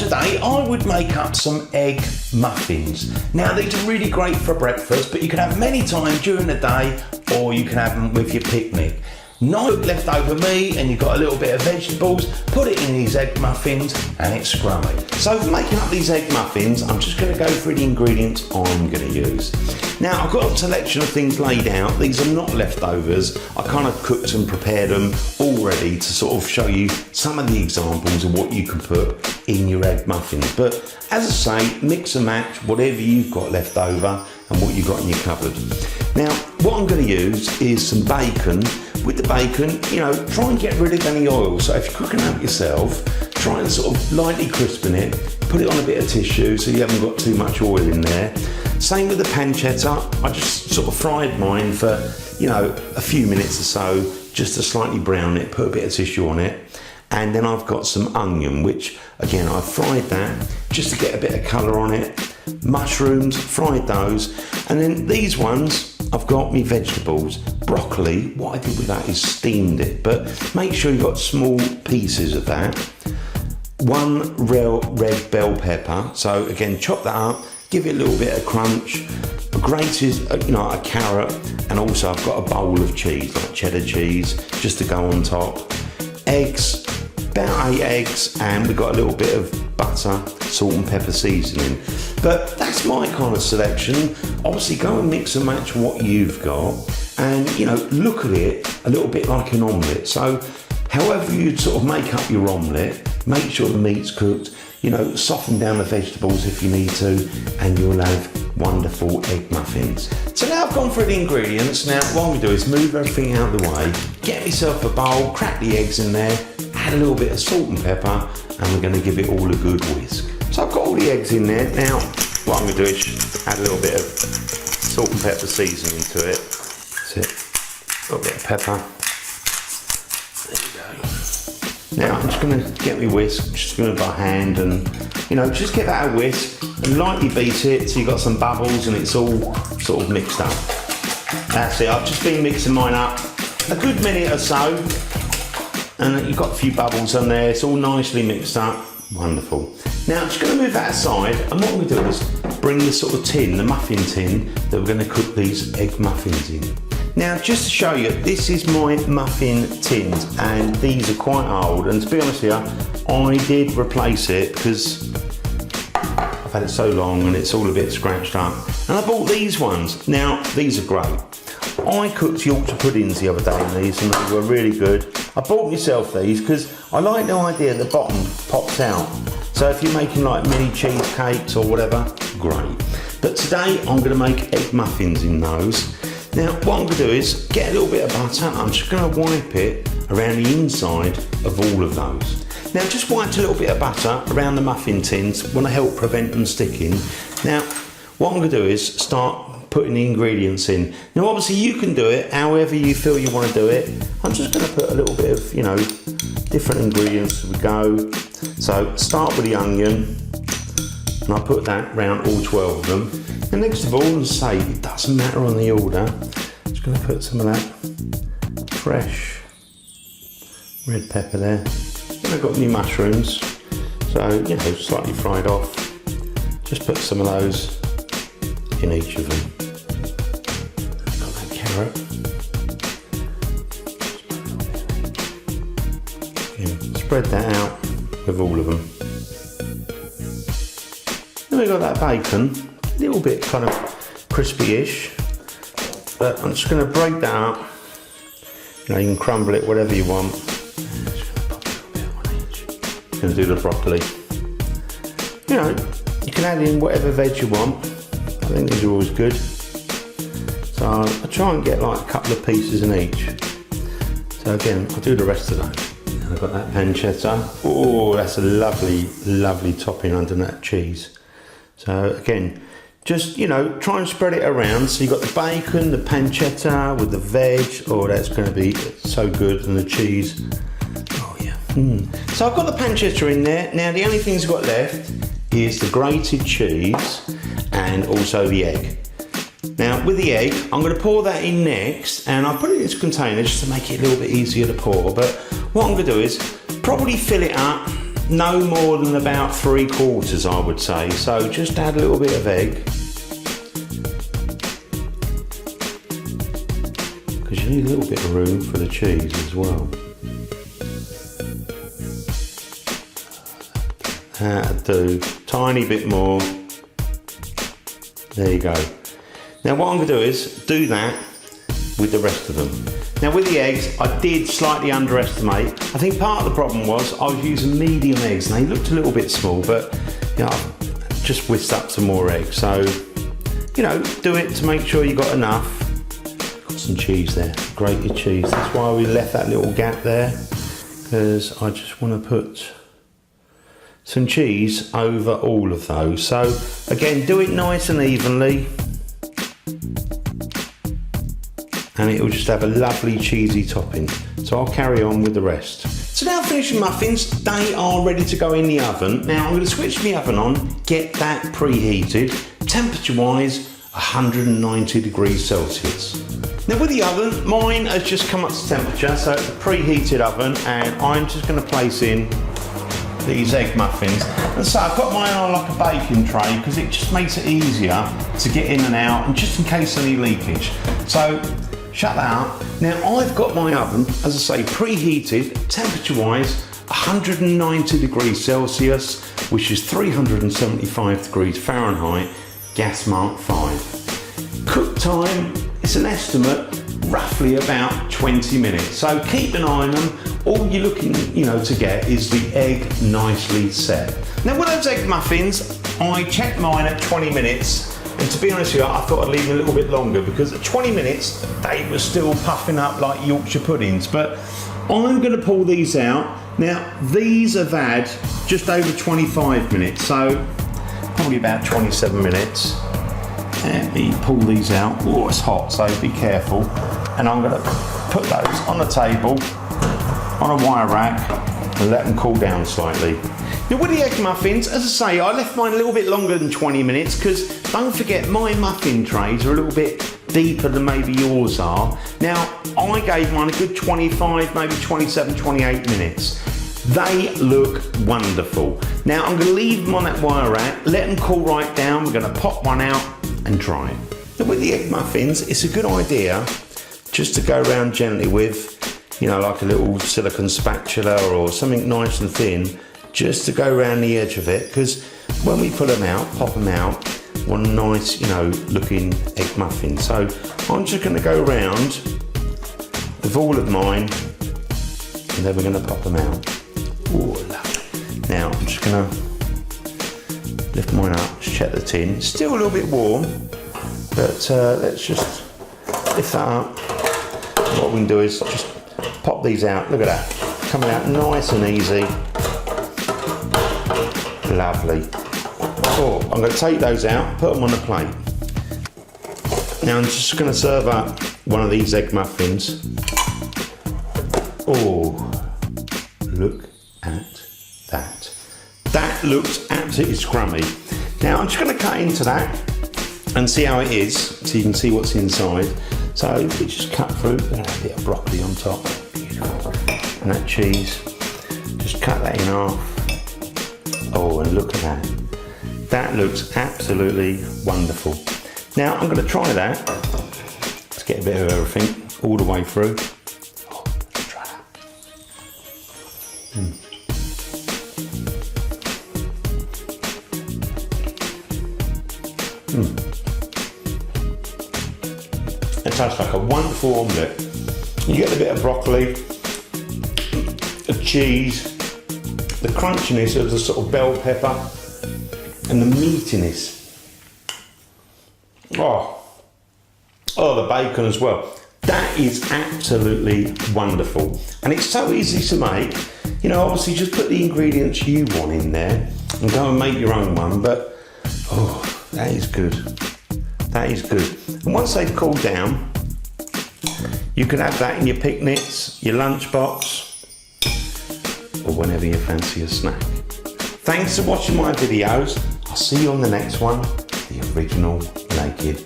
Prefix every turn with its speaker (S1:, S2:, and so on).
S1: today I would make up some egg muffins. Now these are really great for breakfast, but you can have them any time during the day or you can have them with your picnic. No leftover meat and you've got a little bit of vegetables, put it in these egg muffins and it's scrummy. So for making up these egg muffins, I'm just going to go through the ingredients I'm going to use. Now I've got a selection of things laid out. These are not leftovers. I kind of cooked and prepared them already to sort of show you some of the examples of what you can put in your egg muffins. But as I say, mix and match whatever you've got left over and what you've got in your cupboard. Now what I'm going to use is some bacon. With the bacon, you know, try and get rid of any oil. So if you're cooking up yourself, try and sort of lightly crispen it, put it on a bit of tissue so you haven't got too much oil in there. Same with the pancetta. I just sort of fried mine for, you know, a few minutes or so, just to slightly brown it, put a bit of tissue on it. And then I've got some onion, which again, I fried that just to get a bit of colour on it. Mushrooms, fried those. And then these ones, I've got me vegetables. Broccoli, what I did with that is steamed it, but make sure you've got small pieces of that. One red bell pepper, so again, chop that up, give it a little bit of crunch. Grated, you know, a carrot, and also I've got a bowl of cheese, like cheddar cheese, just to go on top. Eggs, about 8 eggs, and we've got a little bit of butter, salt and pepper seasoning. But that's my kind of selection. Obviously go and mix and match what you've got and, you know, look at it a little bit like an omelette. So however you'd sort of make up your omelette, make sure the meat's cooked, you know, soften down the vegetables if you need to, and you'll have wonderful egg muffins. So now I've gone through the ingredients. Now what I'm going to do is move everything out of the way, get myself a bowl, crack the eggs in there, add a little bit of salt and pepper, and we're going to give it all a good whisk. So I've got all the eggs in there. Now what I'm going to do is just add a little bit of salt and pepper seasoning to it. That's it. A little bit of pepper. There you go. Now I'm just going to get my whisk, just going to by hand and, you know, just get that a whisk and lightly beat it so you've got some bubbles and it's all sort of mixed up. That's it. I've just been mixing mine up a good minute or so and you've got a few bubbles on there. It's all nicely mixed up. Wonderful. Now I'm just going to move that aside, and what we're going to do is bring the sort of tin, the muffin tin that we're going to cook these egg muffins in. Now just to show you, this is my muffin tins and these are quite old, and to be honest with you, I did replace it because I've had it so long and it's all a bit scratched up. And I bought these ones. Now these are great. I cooked Yorkshire puddings the other day in these and they were really good. I bought myself these because I like the idea the bottom pops out. So if you're making like mini cheesecakes or whatever, great. But today I'm going to make egg muffins in those. Now what I'm going to do is get a little bit of butter. I'm just going to wipe it around the inside of all of those. Now just wiped a little bit of butter around the muffin tins, want to help prevent them sticking. Now what I'm going to do is start putting the ingredients in. Now obviously you can do it however you feel you want to do it. I'm just going to put a little bit of, you know, different ingredients as we go. So start with the onion and I put that round all 12 of them. And next of all, as I say, it doesn't matter on the order. I'm just going to put some of that fresh red pepper there. And I've got new mushrooms, so, you know, slightly fried off. Just put some of those in each of them. Got that carrot. Again, spread that out with all of them. Then we've got that bacon, a little bit kind of crispy-ish, but I'm just going to break that up. You know, you can crumble it whatever you want. I'm going to do the broccoli. You know, you can add in whatever veg you want. I think these are always good. So I try and get like a couple of pieces in each. So again, I'll do the rest of that. And I've got that pancetta. Oh, that's a lovely, lovely topping under that cheese. So again, just, you know, try and spread it around. So you've got the bacon, the pancetta with the veg. Oh, that's going to be so good. And the cheese. Oh yeah. So I've got the pancetta in there. Now the only things I've got left is the grated cheese and also the egg. Now with the egg, I'm going to pour that in next, and I'll put it in a container just to make it a little bit easier to pour. But what I'm going to do is probably fill it up no more than about 3/4, I would say. So just add a little bit of egg, because you need a little bit of room for the cheese as well. That'll do. Tiny bit more. There you go. Now what I'm going to do is do that with the rest of them. Now with the eggs, I did slightly underestimate. I think part of the problem was I was using medium eggs and they looked a little bit small, but you know, I've just whisked up some more eggs. So, you know, do it to make sure you got enough. Got some cheese there, grated cheese. That's why we left that little gap there, because I just want to put some cheese over all of those. So again, do it nice and evenly, and it will just have a lovely cheesy topping. So I'll carry on with the rest. So now finishing muffins, they are ready to go in the oven. Now I'm going to switch the oven on, get that preheated, temperature wise 190 degrees Celsius. Now with the oven, mine has just come up to temperature, so it's a preheated oven, and I'm just going to place in these egg muffins. And so I've got mine on like a baking tray because it just makes it easier to get in and out, and just in case any leakage. So shut that up. Now I've got my oven, as I say, preheated, temperature wise 190 degrees Celsius, which is 375 degrees Fahrenheit, gas mark 5. Cook time, it's an estimate, roughly about 20 minutes. So keep an eye on them. All you're looking, to get is the egg nicely set. Now with those egg muffins, I checked mine at 20 minutes. And to be honest with you, I thought I'd leave them a little bit longer, because at 20 minutes, they were still puffing up like Yorkshire puddings. But I'm gonna pull these out. Now, these have had just over 25 minutes, so probably about 27 minutes. Let me pull these out. Oh, it's hot, so be careful. And I'm gonna put those on the table, on a wire rack, and let them cool down slightly. Now with the egg muffins, as I say, I left mine a little bit longer than 20 minutes, because don't forget my muffin trays are a little bit deeper than maybe yours are. Now, I gave mine a good 25, maybe 27, 28 minutes. They look wonderful. Now I'm gonna leave them on that wire rack, let them cool right down. We're gonna pop one out and dry it. Now with the egg muffins, it's a good idea just to go around gently with, like a little silicone spatula or something nice and thin, just to go around the edge of it, because when we put them out, pop them out, one nice, looking egg muffin. So I'm just going to go around with all of mine, and then we're going to pop them out. Oh, lovely. Now I'm just going to lift mine up, just check the tin. It's still a little bit warm, but let's just lift that up. What we can do is just pop these out. Look at that, coming out nice and easy. Lovely. Oh, I'm going to take those out, put them on a plate. Now I'm just going to serve up one of these egg muffins. Oh, look at that. That looks absolutely scrummy. Now I'm just going to cut into that and see how it is, so you can see what's inside. So we just cut through, a bit of broccoli on top. Beautiful. And that cheese, just cut that in half. Oh, and look at that. That looks absolutely wonderful. Now I'm going to try that. Let's get a bit of everything all the way through. Oh, let's try that. It tastes like a wonderful omelette. You get a bit of broccoli, the cheese, the crunchiness of the sort of bell pepper, and the meatiness. Oh, the bacon as well. That is absolutely wonderful. And it's so easy to make. Obviously just put the ingredients you want in there and go and make your own one, but that is good. That is good. And once they've cooled down, you can have that in your picnics, your lunchbox, or whenever you fancy a snack. Thanks for watching my videos. I'll see you on the next one, the original naked